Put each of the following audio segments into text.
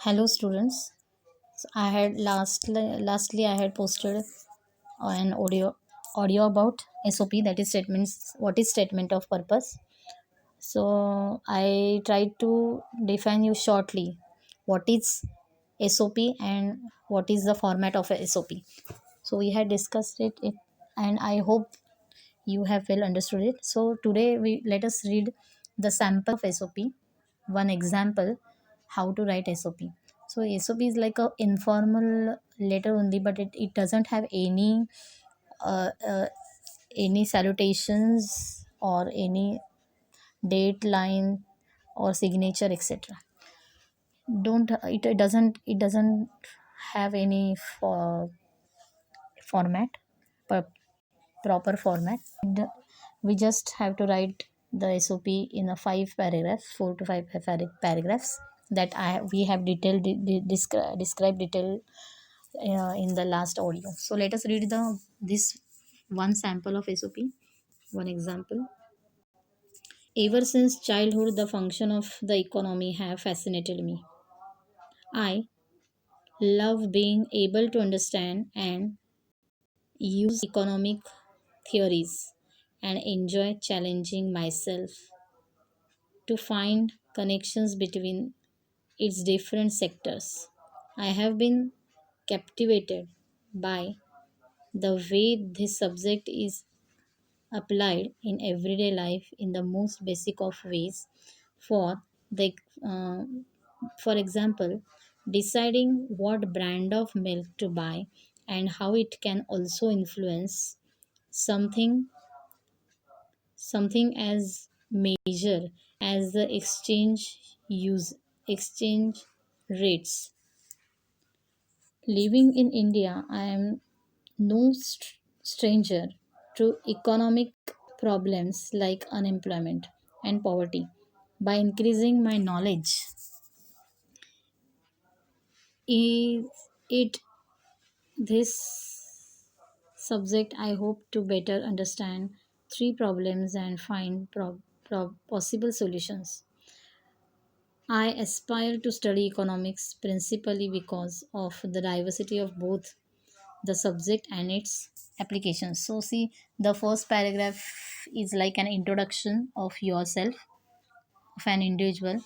Hello students. So I had lastly I had posted an audio about SOP, that is statements, what is statement of purpose. So I tried to define you shortly what is SOP and what is the format of a SOP. So we had discussed it and I hope you have well understood it. So today we let us read the sample of SOP, one example how to write SOP. So SOP is like a informal letter only, but it doesn't have uh, uh, any salutations or any date line or signature, etc. Don't it doesn't have any format, per, proper format. We just have to write the SOP in a five paragraphs, four to five paragraphs that we have described detail in the last audio. So let us read the this one sample of SOP, one example. Ever since childhood, the function of the economy have fascinated me. I love being able to understand and use economic theories and enjoy challenging myself to find connections between its different sectors. I have been captivated by the way this subject is applied in everyday life in the most basic of ways. For the uh, for example, deciding what brand of milk to buy and how it can also influence something something as major as the exchange rates. Living in India, I am no stranger to economic problems like unemployment and poverty. By increasing my knowledge, is it this subject I hope to better understand three problems and find possible solutions. I aspire to study economics principally because of the diversity of both the subject and its applications. So, see, the first paragraph is like an introduction of yourself, of an individual,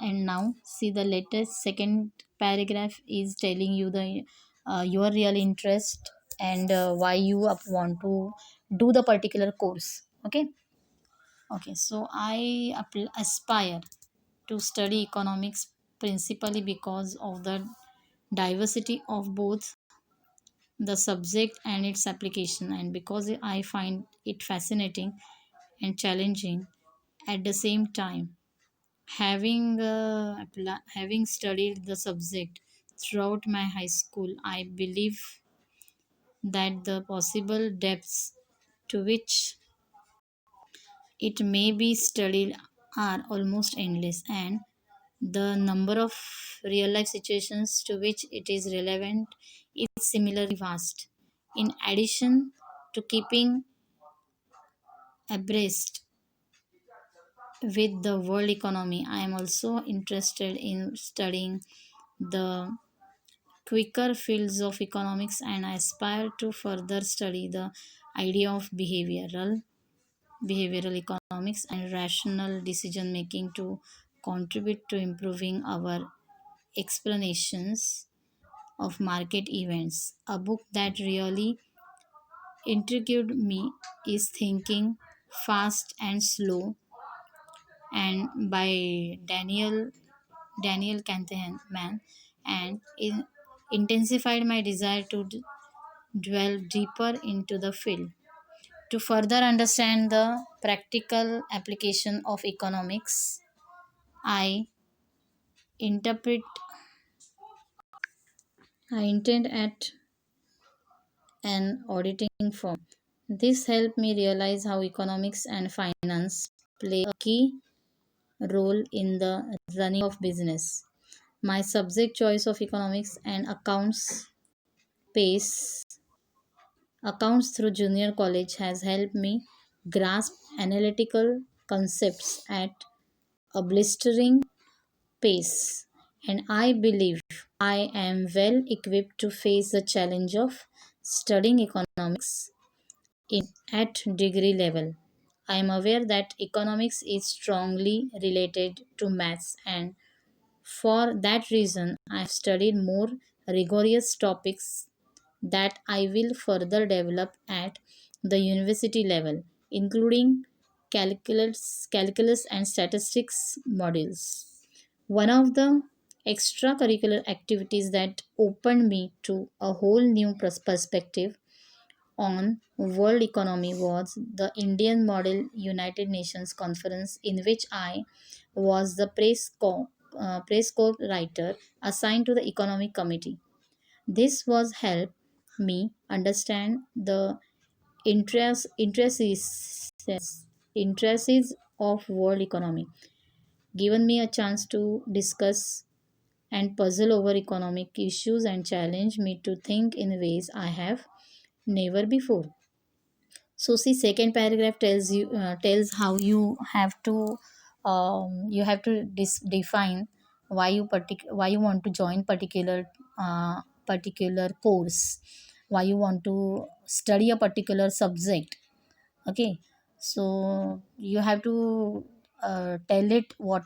and now see the latest second paragraph is telling you the your real interest and why you want to do the particular course. Okay, so I aspire to study economics principally because of the diversity of both the subject and its application, and because I find it fascinating and challenging at the same time. Having studied the subject throughout my high school, I believe that the possible depths to which it may be studied are almost endless, and the number of real life situations to which it is relevant is similarly vast. In addition to keeping abreast with the world economy, I am also interested in studying the quicker fields of economics, and I aspire to further study the idea of behavioral economics and rational decision making to contribute to improving our explanations of market events. A book that really intrigued me is Thinking Fast and Slow and by Daniel Kahneman, and it intensified my desire to delve deeper into the field. To further understand the practical application of economics, I interpret I intend at an auditing firm. This helped me realize how economics and finance play a key role in the running of business. My subject choice of economics and pace accounts through junior college has helped me grasp analytical concepts at a blistering pace and I believe I am well equipped to face the challenge of studying economics at degree level. I am aware that economics is strongly related to maths, and for that reason, I have studied more rigorous topics that I will further develop at the university level, including calculus and statistics modules. One of the extracurricular activities that opened me to a whole new perspective on world economy was the Indian Model United Nations Conference, in which I was the press corps writer assigned to the Economic Committee. This was help me understand the interests of world economy, given me a chance to discuss and puzzle over economic issues and challenge me to think in ways I have never before. So see, second paragraph tells how you have to define why you want to join particular course, why you want to study a particular subject. Okay, so you have to tell it what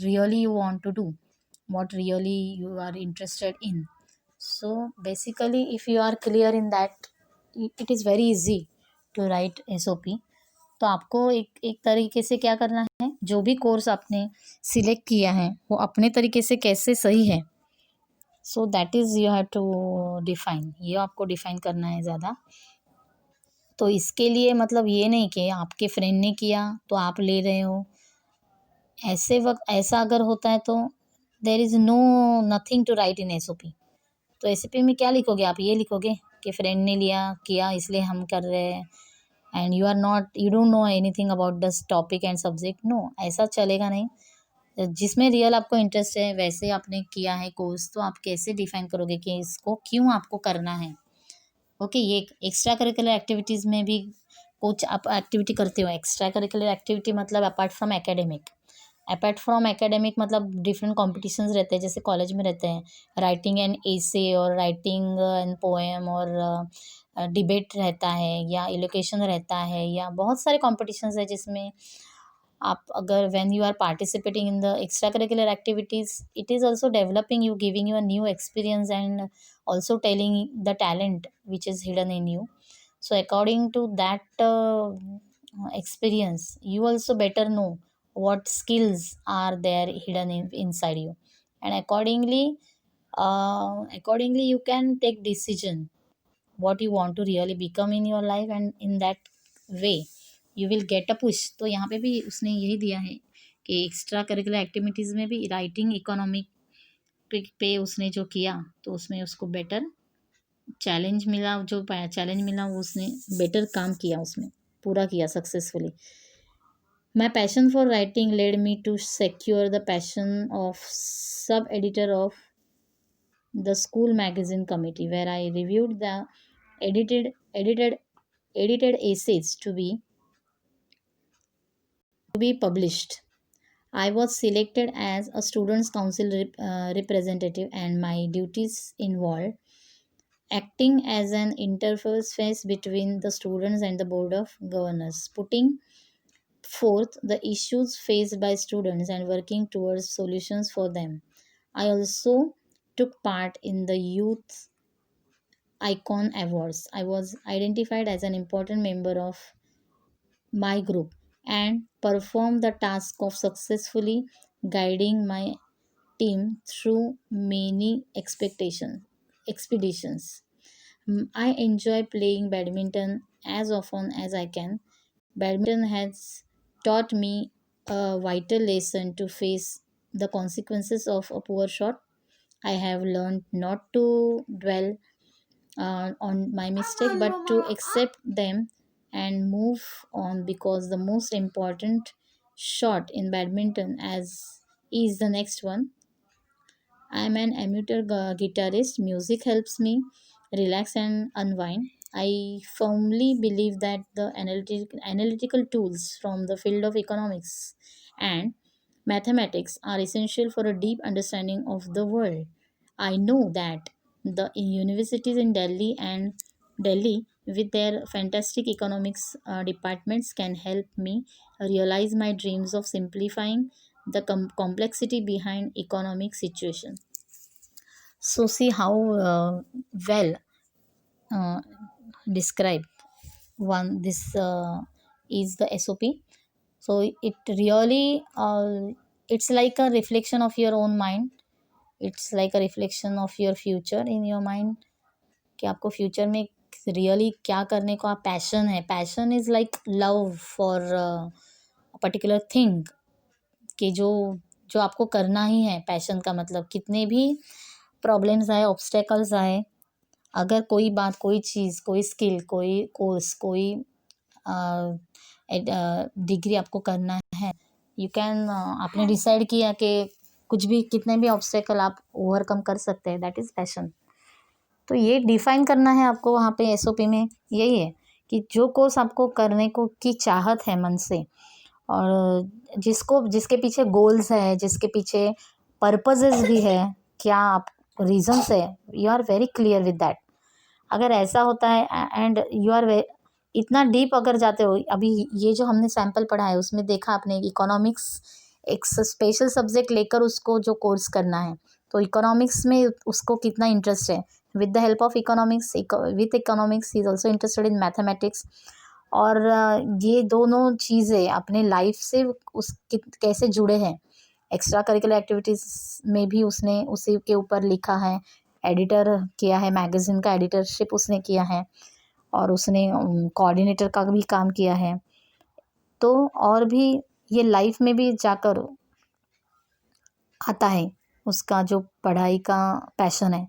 really you want to do, what really you are interested in. So basically, if you are clear in that, it is very easy to write SOP. तो आपको एक तरीके से क्या करना है, जो भी कोर्स आपने सिलेक्ट किया है वो अपने तरीके से कैसे सही है, so that is you have to define, ये आपको डिफाइन करना है ज़्यादा। तो इसके लिए मतलब ये नहीं कि आपके फ्रेंड ने किया तो आप ले रहे हो, ऐसे वक्त ऐसा अगर होता है तो there is no nothing to write in SOP। तो एसपी में क्या लिखोगे, आप ये लिखोगे कि फ्रेंड ने लिया किया इसलिए हम कर रहे हैं, and you don't know anything about this topic and subject. No, ऐसा चलेगा नहीं। जिसमें रियल आपको इंटरेस्ट है वैसे आपने किया है कोर्स, तो आप कैसे डिफाइन करोगे कि इसको क्यों आपको करना है। ओके, ये एक्स्ट्रा करिकुलर एक्टिविटीज़ में भी कुछ आप एक्टिविटी करते हो। एक्स्ट्रा करिकुलर एक्टिविटी मतलब अपार्ट फ्रॉम एकेडमिक मतलब डिफरेंट कॉम्पिटिशन्स रहते हैं, जैसे कॉलेज में रहते हैं, राइटिंग एंड एसे और राइटिंग एंड पोएम और डिबेट रहता है या एलोकेशन रहता है, या बहुत सारे कॉम्पिटिशन्स है जिसमें आप अगर when you are participating in the extra curricular activities, it is also developing you, giving you a new experience and also telling the talent which is hidden in you. So according to that experience, you also better know what skills are there hidden inside you, and accordingly you can take decision what you want to really become in your life, and in that way you will get a push। तो यहाँ पे भी उसने यही दिया है कि extra curricular activities में भी राइटिंग इकोनॉमिक पे उसने जो किया तो उसमें उसको बेटर चैलेंज मिला, जो चैलेंज मिला वो उसने बेटर काम किया, उसमें पूरा किया successfully. My passion for writing led me to secure the passion of sub editor of the school magazine committee, where I reviewed the edited edited edited essays to be published. I was selected as a students council representative, and my duties involved acting as an interface between the students and the board of governors, putting forth the issues faced by students and working towards solutions for them. I also took part in the Youth Icon Awards. I was identified as an important member of my group and performed the task of successfully guiding my team through many expeditions. I enjoy playing badminton as often as I can. Badminton has taught me a vital lesson to face the consequences of a poor shot. I have learned not to dwell on my mistake but to accept them and move on, because the most important shot in badminton as is the next one. I'm an amateur guitarist. Music helps me relax and unwind. I firmly believe that the analytical tools from the field of economics and Mathematics are essential for a deep understanding of the world. I know that the universities in Delhi with their fantastic economics departments can help me realize my dreams of simplifying the complexity behind economic situation. So see how well uh, describe one this is the SOP. So it really it's like a reflection of your own mind. It's like a reflection of your future in your mind कि आपको future में really क्या करने को आप passion है. Passion is like love for particular thing कि जो जो आपको करना ही है. पैशन का मतलब कितने भी प्रॉब्लम्स आए, ऑब्स्टेकल्स आए, अगर कोई बात, कोई चीज़, कोई स्किल, कोई कोर्स, कोई डिग्री आपको करना है, यू कैन आपने डिसाइड किया कि कुछ भी, कितने भी ऑब्स्टेकल आप ओवरकम कर सकते हैं. That is passion. तो ये डिफाइन करना है आपको वहाँ पे एसओपी में. यही है कि जो कोर्स आपको करने को की चाहत है मन से, और जिसके पीछे गोल्स है, जिसके पीछे पर्पजेज भी है, क्या आप रीजंस है, you are very clear with that. अगर ऐसा होता है एंड यू आर इतना डीप अगर जाते हो, अभी ये जो हमने सैम्पल पढ़ा है उसमें देखा आपने इकोनॉमिक्स एक स्पेशल सब्जेक्ट लेकर उसको जो कोर्स करना है, तो इकोनॉमिक्स में उसको कितना इंटरेस्ट है. With the help of economics, with economics he is also interested in mathematics. और ये दोनों चीज़ें अपने लाइफ से कैसे जुड़े हैं. एक्स्ट्रा करिकुलर एक्टिविटीज़ में भी उसने उसी के ऊपर लिखा है, एडिटर किया है, मैगज़ीन का एडिटरशिप उसने किया है, और उसने कोऑर्डिनेटर का भी काम किया है. तो और भी ये लाइफ में भी जाकर आता है, उसका जो पढ़ाई का पैशन है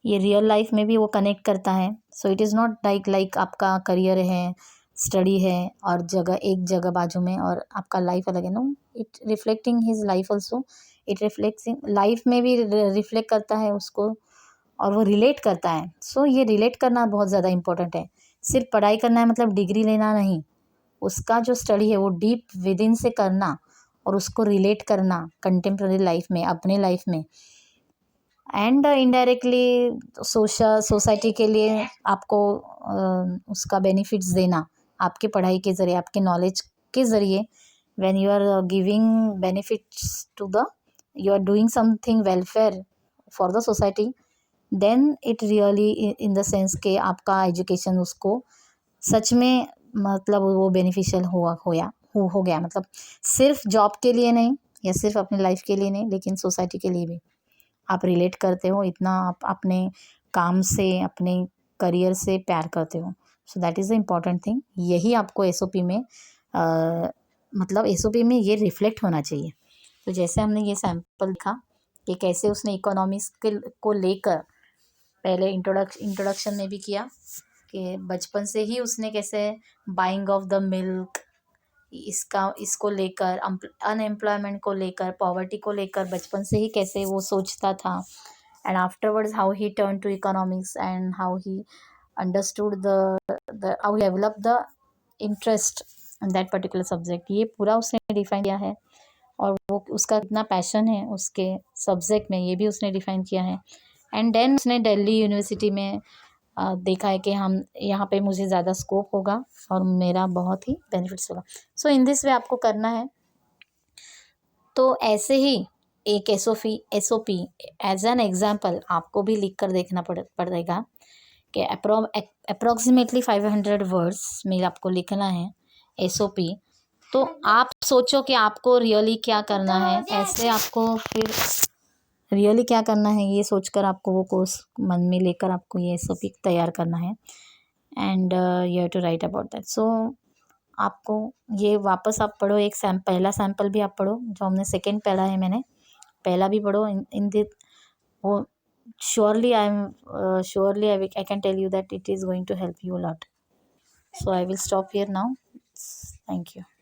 ये रियल लाइफ में भी वो कनेक्ट करता है. So it is not like आपका करियर है, स्टडी है और एक जगह बाजू में और आपका लाइफ अलग है. No, it reflecting his life also. It reflecting life में भी रिफ्लेक्ट करता है उसको, और वो रिलेट करता है. सो ये रिलेट करना बहुत ज़्यादा इंपॉर्टेंट है. सिर्फ पढ़ाई करना है मतलब डिग्री लेना नहीं, उसका जो स्टडी है वो डीप विद इन से करना और उसको रिलेट करना कंटेम्प्रेरी लाइफ में, अपने लाइफ में. एंड इनडायरेक्टली सोसाइटी के लिए आपको उसका बेनिफिट्स देना आपके पढ़ाई के ज़रिए, आपके नॉलेज के ज़रिए. When you are giving benefits to the, you are doing something welfare for the society, then it really in the sense के आपका एजुकेशन उसको सच में मतलब वो बेनिफिशियल हो गया. मतलब सिर्फ जॉब के लिए नहीं या सिर्फ अपनी लाइफ के लिए नहीं, लेकिन सोसाइटी के लिए भी आप रिलेट करते हो, इतना आप अपने काम से, अपने करियर से प्यार करते हो. सो that is the important thing. यही आपको एसओपी में मतलब एसओपी में ये रिफ्लेक्ट होना चाहिए. तो जैसे हमने ये सैम्पल देखा कि कैसे उसने इकोनॉमिक्स को लेकर पहले इंट्रोडक्शन में भी किया कि बचपन से ही उसने कैसे बाइंग ऑफ द मिल्क, इसको लेकर, अनएम्प्लॉयमेंट को लेकर, पॉवर्टी को लेकर बचपन से ही कैसे वो सोचता था. And afterwards how he turn to economics and how he understood the how he develop the interest in that particular subject. ये पूरा उसने डिफाइन किया है, और वो उसका कितना पैशन है उसके सब्जेक्ट में ये भी उसने डिफाइन किया है. एंड देन उसने दिल्ली यूनिवर्सिटी में देखा है कि हम यहाँ पे मुझे ज़्यादा स्कोप होगा और मेरा बहुत ही बेनिफिट्स होगा. सो इन दिस वे आपको करना है. तो ऐसे ही एक एसओपी एज एन एग्जाम्पल आपको भी लिख कर देखना पड़ेगा कि अप्रोक्सीमेटली 500 वर्ड्स में आपको लिखना है एसओपी. तो आप सोचो कि आपको रियली क्या करना है, ऐसे आपको फिर रियली क्या करना है ये सोचकर आपको वो कोर्स मन में लेकर आपको ये एसओपी तैयार करना है. And you have to write about that. So आपको ये वापस आप पढ़ो, एक पहला सैम्पल भी आप पढ़ो जो हमने सेकेंड पढ़ा है, मैंने पहला भी पढ़ो. इन दिस वो surely I can tell you that it is going to help you a lot. So I will stop here now. Thank you.